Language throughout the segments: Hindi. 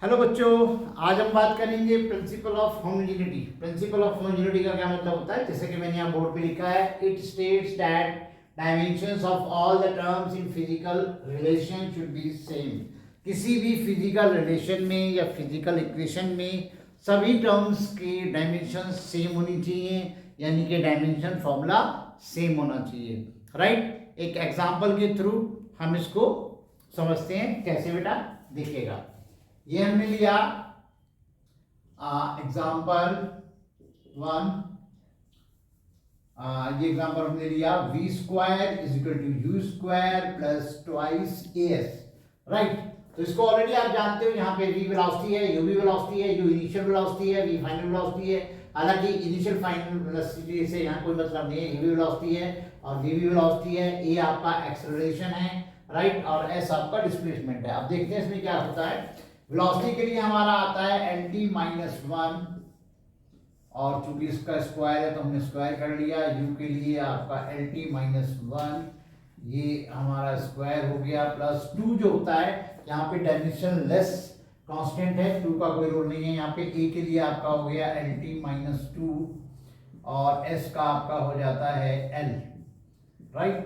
हेलो बच्चों, आज हम बात करेंगे principle of homogeneity. Principle of homogeneity का क्या मतलब होता है? जैसे कि मैंने यहाँ बोर्ड पे लिखा है, it states that dimensions of all the terms in physical relation should be same. किसी भी फिजिकल रिलेशन में या फिजिकल इक्वेशन में सभी टर्म्स के डायमेंशन सेम होनी चाहिए, यानी कि डायमेंशन फॉर्मूला सेम होना चाहिए। राइट, एक एग्जाम्पल के थ्रू हम इसको समझते हैं। कैसे बेटा? देखिएगा, ये हमने लिया एग्जाम्पल 1। ये एग्जाम्पल हमने लिया v square is equal to U square plus twice as। Right, तो इसको ऑलरेडी आप जानते हो। यहाँ पे v वेलोसिटी है, u भी वेलोसिटी है, u इनिशियल वेलोसिटी है, v फाइनल वेलोसिटी है। हालांकि इनिशियल फाइनल वेलोसिटी से यहाँ कोई मतलब नहीं है, u भी वेलोसिटी है और v भी वेलोसिटी है। a आपका एक्सेलरेशन है, राइट, और s आपका डिस्प्लेसमेंट है। अब देखते हैं इसमें क्या होता है। वेलोसिटी के लिए हमारा आता है lt-1, और चूंकि इसका स्क्वायर है तो हमने स्क्वायर कर लिया। u के लिए आपका lt-1, ये हमारा स्क्वायर हो गया, प्लस 2 जो होता है यहाँ पे डायमेंशन लेस कांस्टेंट है, 2 का कोई रोल नहीं है यहाँ पे। a के लिए आपका हो गया lt-2 और s का आपका हो जाता है l। राइट,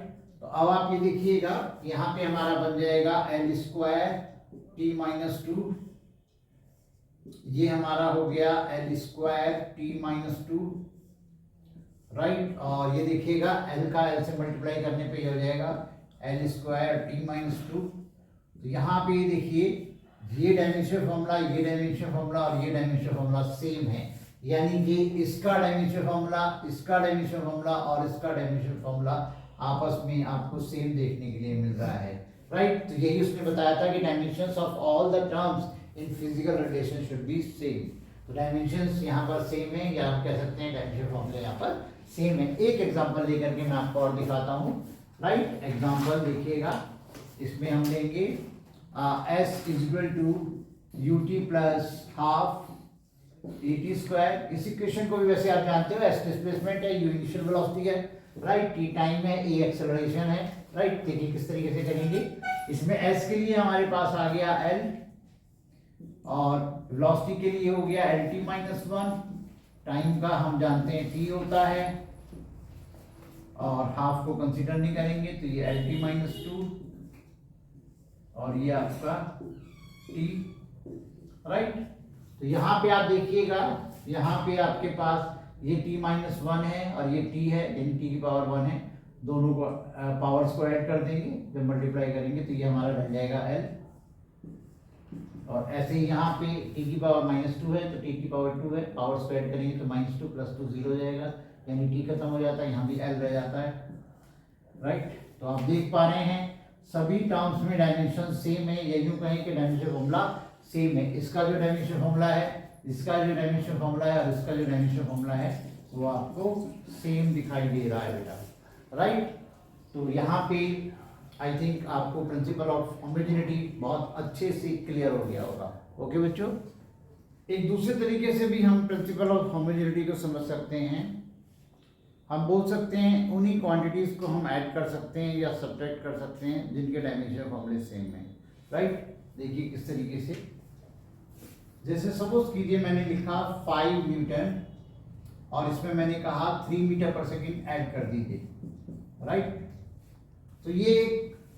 तो अब आप ये देखिएगा, यहाँ पे हमारा बन जाएगा l स्क्वायर t-2, ये हमारा हो गया l स्क्वायर t-2। राइट, और ये देखिएगा l का l से मल्टीप्लाई करने पे ये हो जाएगा l स्क्वायर t-2। तो यहाँ पे ये देखिए, ये डायमेंशन फॉर्मूला, ये डायमेंशन फॉर्मूला और ये डायमेंशन फॉर्मूला सेम है, यानी कि इसका डायमेंशन फॉर्मूला, इसका डायमेंशन फॉर्मूला और इसका डायमेंशन फॉर्मूला आपस में आपको सेम देखने के लिए मिल रहा है। राइट, तो यही उसने बताया था कि dimensions of all the terms in physical relation should be same. तो डायमेंशंस यहाँ पर सेम है, या हम कह सकते हैं डायमेंशन फॉर्मूला यहाँ पर सेम है। एक एग्जांपल लेकर के मैं आपको और दिखाता हूँ। राइट, एग्जांपल देखिएगा, इसमें हम लेंगे s is equal to ut plus half at square. इस इक्वेशन को भी वैसे आप जानते हो, s डिस्प्लेसमेंट है, u इनिशियल वेलोसिटी है, राइट, t टाइम है, a एक्सेलरेशन है। राइट, देखिए किस तरीके से करेंगे। इसमें s के लिए हमारे पास आ गया l, और वेलोसिटी के लिए हो गया lt-1। टाइम का हम जानते हैं t होता है, और हाफ को कंसीडर नहीं करेंगे तो ये lt-2 और ये आपका t। राइट, तो यहाँ पे आप देखिएगा, यहाँ पे आपके पास ये t-1 है और ये t है, यानी t की पावर 1 है। दोनों को पावर्स को ऐड कर देंगे, जब मल्टीप्लाई करेंगे तो ये हमारा बन जाएगा l। और ऐसे ही यहाँ पे t की पावर -2 है तो t की पावर 2 है, पावर्स को ऐड करेंगे तो -2 + 2 0 हो जाएगा, यानी t खत्म हो जाता है, यहाँ भी l रह जाता है। राइट, तो आप देख पा रहे हैं सभी टर्म्स में डायमेंशन सेम है, या यूं कहें कि डायमेंशन फॉर्मूला सेम है। इसका जो डायमेंशन फॉर्मूला है, इसका जो डायमेंशन फॉर्मूला है और इसका जो डायमेंशन फॉर्मूला है वो आपको सेम दिखाई दे रहा है बेटा। राइट, तो यहाँ पे आई थिंक आपको प्रिंसिपल ऑफ होमोजेनिटी बहुत अच्छे से क्लियर हो गया होगा। ओके बच्चों, एक दूसरे तरीके से भी हम प्रिंसिपल ऑफ होमोजेनिटी को समझ सकते हैं। हम बोल सकते हैं उन्हीं क्वांटिटीज को हम ऐड कर सकते हैं या सब्ट्रैक्ट कर सकते हैं जिनके डायमेंशन फॉर्मूले सेम है। राइट, देखिए किस तरीके से। जैसे सपोज कीजिए मैंने लिखा 5 न्यूटन और इसमें मैंने कहा 3 मीटर पर सेकेंड ऐड कर दीजिए। राइट, तो ये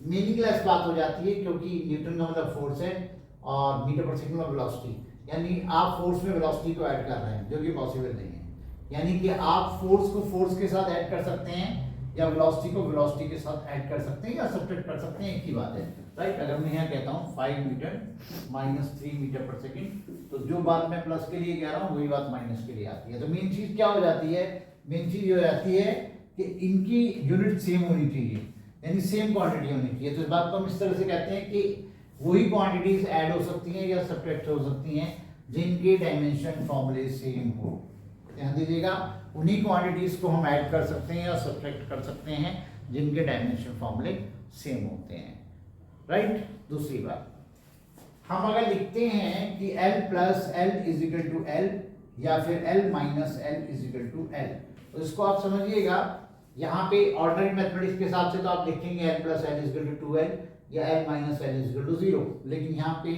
मीनिंगलेस बात हो जाती है, क्योंकि न्यूटन का मतलब फोर्स है और मीटर पर सेकेंड में वेलोसिटी, यानी आप फोर्स में वेलोसिटी को ऐड कर रहे हैं, जो कि पॉसिबल नहीं है। यानी कि आप फोर्स को फोर्स के साथ ऐड कर सकते हैं, या वेलोसिटी को वेलोसिटी के साथ ऐड कर सकते हैं, या सब्ट्रैक्ट कर सकते हैं, एक ही बात है। राइट, अगर मैं यहाँ कहता हूँ 5 न्यूटन -3 मीटर पर सेकेंड, तो जो बात मैं प्लस के लिए कह रहा हूँ वही बात माइनस के लिए आती है। तो मेन चीज क्या हो जाती है? मेन चीज हो जाती है कि इनकी यूनिट सेम होनी चाहिए, यानी सेम क्वांटिटी होनी चाहिए। तो इस बात को हम इस तरह से कहते हैं कि वही क्वांटिटीज ऐड हो सकती हैं या सब्ट्रैक्ट हो सकती हैं जिनके डायमेंशन फॉर्मूले सेम हो। ध्यान दीजिएगा, उन्हीं क्वांटिटीज को हम ऐड कर सकते हैं या सब्ट्रैक्ट कर सकते हैं जिनके डायमेंशन फॉर्मूले सेम होते हैं। राइट, दूसरी बात, हम अगर लिखते हैं कि l + l = l या फिर l - l = l, तो इसको आप समझिएगा, यहाँ पे ऑर्डिनरी मैथमेटिक्स के हिसाब से तो आप लिखेंगे l + l = 2l या l - l = 0, लेकिन यहाँ पे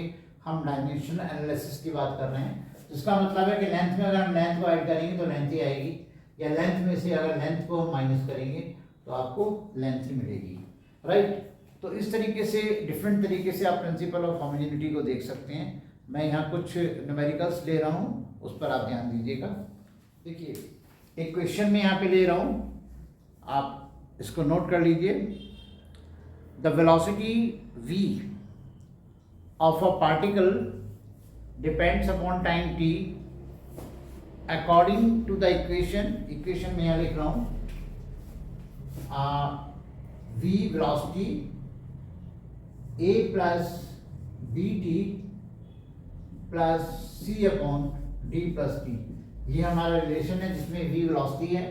हम डायमेंशनल एनालिसिस की बात कर रहे हैं। तो इसका मतलब है कि लेंथ में अगर हम लेंथ को ऐड करेंगे तो लेंथ ही आएगी, या लेंथ में से अगर लेंथ को हम माइनस करेंगे तो आपको लेंथ ही मिलेगी, राइट। तो इस तरीके से डिफरेंट तरीके से आप प्रिंसिपल ऑफ होमोजेनिटी को देख सकते हैं। मैं यहाँ कुछ न्यूमेरिकल्स ले रहा हूँ, उस पर आप ध्यान दीजिएगा। देखिए एक क्वेश्चन में यहाँ पे ले रहा हूँ, आप इसको नोट कर लीजिए। The velocity v of a particle depends upon time t according to the equation में यहाँ लिख रहा हूँ v velocity a plus bt plus c upon d plus t। ये हमारा रिलेशन है जिसमें v वेलोसिटी है,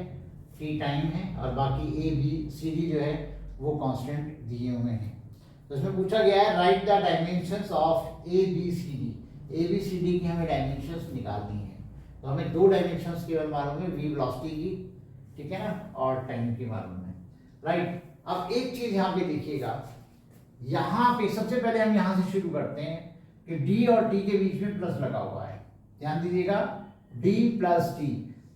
t टाइम है और बाकी a b c d जो है वो कांस्टेंट दिए हुए हैं। तो इसमें पूछा गया है right the dimensions of A B C D. A B C D की हमें डायमेंशंस निकालनी है। तो हमें दो डायमेंशंस केवल मालूम है, वी वेलोसिटी की, ठीक है ना, और टाइम की मालूम है, राइट। अब एक चीज यहाँ पे देखिएगा, यहाँ पे सबसे पहले हम यहाँ से शुरू करते हैं कि डी और टी के बीच में प्लस लगा हुआ है। ध्यान दीजिएगा, डी प्लस टी,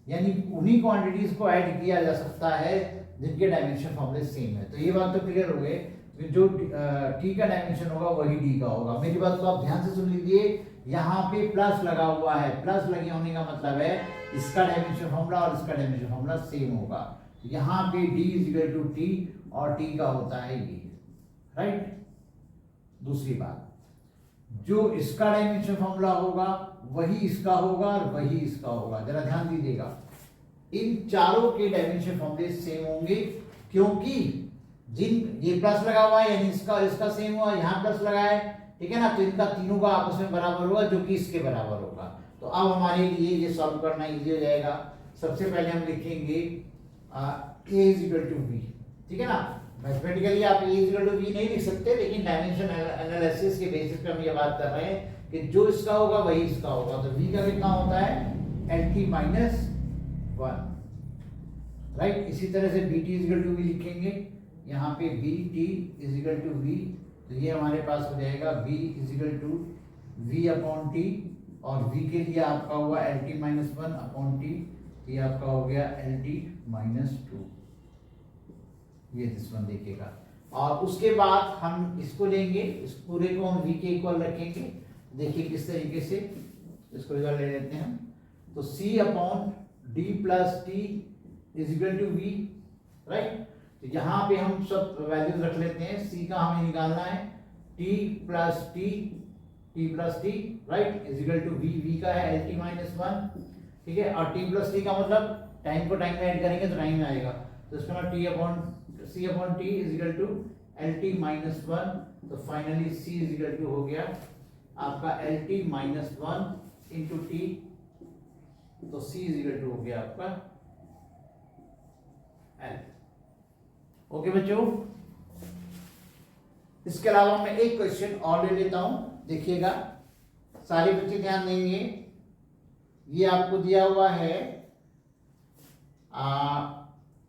यानी उन्हीं क्वांटिटीज को ऐड किया जा सकता है जिनके डायमेंशन फॉर्मूले सेम है। तो ये बात तो क्लियर हो गई, जो टी का डायमेंशन होगा वही डी का होगा। मेरी बात को आप ध्यान से सुन लीजिए, यहाँ पे प्लस लगा हुआ है, प्लस लगे होने का मतलब है इसका डायमेंशन फॉर्मूला और इसका डायमेंशन फॉर्मूला सेम होगा। यहाँ पे d इक्वल टू टी और t का होता है ये, राइट। दूसरी बात, जो इसका डायमेंशन फॉर्मूला होगा वही इसका होगा और वही इसका होगा। जरा ध्यान दीजिएगा, इन चारों के डायमेंशन फॉर्मूले सेम होंगे, क्योंकि जिन ये प्लस लगा हुआ है यानी इसका सेम हुआ, यहाँ प्लस लगा है, ठीक है ना, तो इनका तीनों का आपस में बराबर होगा जो कि इसके बराबर होगा। तो अब हमारे लिए ये सॉल्व करना इजी हो जाएगा। सबसे पहले हम लिखेंगे a is equal to v, ठीक है ना। मैथमेटिकली आप a is equal to v नहीं लिख सकते, लेकिन डायमेंशन एनालिसिस के बेसिस पे हम ये बात कर रहे हैं कि जो इसका होगा वही इसका होगा। तो v का कितना होता है lt माइनस 1, राइट। इसी तरह से bt is equal to v लिखेंगे, यहाँ पे bt is equal to v, तो ये हमारे पास हो जाएगा v is equal to v upon t, और v के लिए आपका हुआ lt माइनस 1 अपॉन t, ये आपका हो गया lt माइनस 2। ये दिस वन देखिएगा, और उसके बाद हम इसको लेंगे, इस पूरे को हम v के इक्वल रखेंगे। देखिए किस तरीके से, इसको इधर ले लेते हैं। तो c upon d plus T is equal to v, right. तो यहाँ पे हम सब वैल्यूज रख लेते हैं। c का हमें निकालना है t plus T, right, is equal to v का है lt माइनस 1, ठीक है। और t प्लस टी का मतलब टाइम को टाइम में ऐड करेंगे तो टाइम में आएगा। तो इसका मतलब c upon T is equal to lt minus 1। तो finally c is equal to हो गया आपका lt माइनस 1 इंटू टी, तो c इज इक्वल टू हो गया आपका l। ओके बच्चों, इसके अलावा मैं एक क्वेश्चन और ले लेता हूं, देखिएगा, सारे बच्चे ध्यान देंगे। ये आपको दिया हुआ है,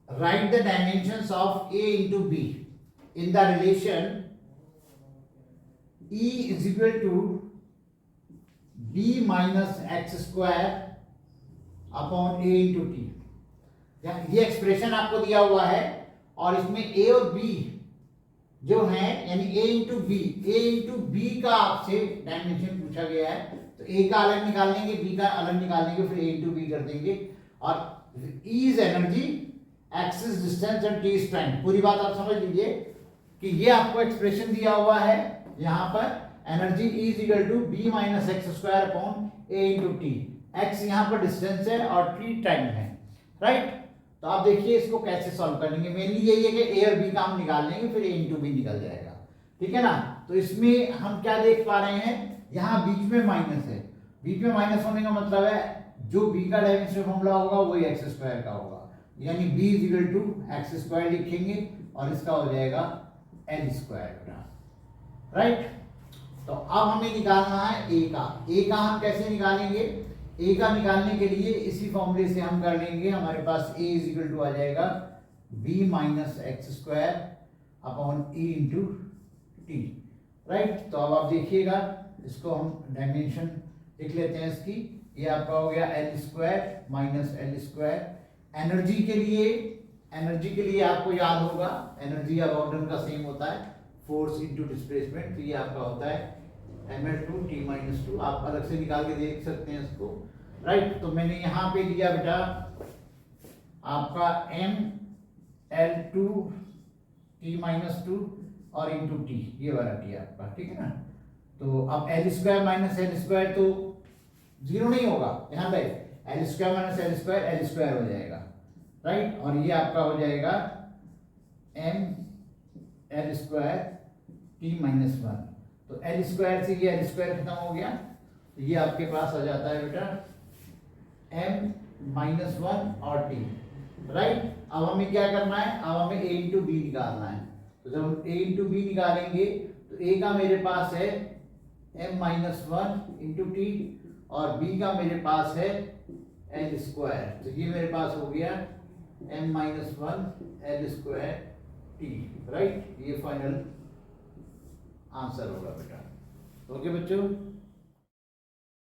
right the dimensions of a into b in the relation E is equal to b minus X square upon a into T. ये एक्सप्रेशन आपको दिया हुआ है और इसमें a और b जो है, यानी a इंटू बी का आपसे डायमेंशन पूछा गया है। तो a का अलग निकाल लेंगे, b का अलग निकाल लेंगे, फिर a इंटू बी कर देंगे। और E is energy, x is distance and t is time. पूरी बात आप समझ लीजिए कि ये आपको एक्सप्रेशन दिया हुआ है, यहाँ पर energy E is equal to B minus X square upon a into T. x यहाँ पर डिस्टेंस है और t टाइम है, राइट। तो आप देखिए इसको कैसे सॉल्व करेंगे। मेनली यही है कि a और b का हम निकाल लेंगे, फिर a इंटू बी निकल जाएगा, ठीक है ना। तो इसमें हम क्या देख पा रहे हैं, यहाँ बीच में माइनस है। बीच में माइनस होने का मतलब है जो b का डायमेंशन फॉर्मूला होगा वही एक्स स्क्वायर का होगा, यानी b is equal to x square लिखेंगे और इसका हो जाएगा एल स्क्वायर, राइट। तो अब हमें निकालना है a का हम कैसे निकालेंगे। a का निकालने के लिए इसी फॉर्मूले से हम कर लेंगे। हमारे पास a इज इक्वल टू आ जाएगा b minus X square upon e into T, right. तो अब आप देखिएगा इसको हम डायमेंशन लिख लेते हैं इसकी। ये आपका हो गया L square minus L square. Energy के लिए आपको याद होगा एनर्जी या वर्क डन का सेम होता है फोर्स इनटू डिस्प्लेसमेंट। तो ये आपका होता है ml2 t-2। आप अलग से निकाल के देख सकते हैं इसको, राइट। तो मैंने यहाँ पे लिया बेटा आपका ml2 t-2 और इंटू टी, ये वाला टी आपका, ठीक है ना। तो अब L square minus L square तो जीरो नहीं होगा, ध्यान रहे, L square minus L square हो जाएगा, राइट। और ये आपका हो जाएगा एम एल स्क्वायर t-1। तो एल स्क्वायर से ये एल स्क्वायर खत्म हो गया, तो ये आपके पास आ जाता है बेटा m-1 और t, राइट। अब हमें क्या करना है, अब हमें a इंटू बी निकालना है। तो जब हम a इंटू बी निकालेंगे तो a का मेरे पास है m-1 इंटू टी और b का मेरे पास है एल स्क्वायर। तो ये मेरे पास हो गया m-1 L square T, right. ये फाइनल आंसर होगा बेटा। ओके बच्चों।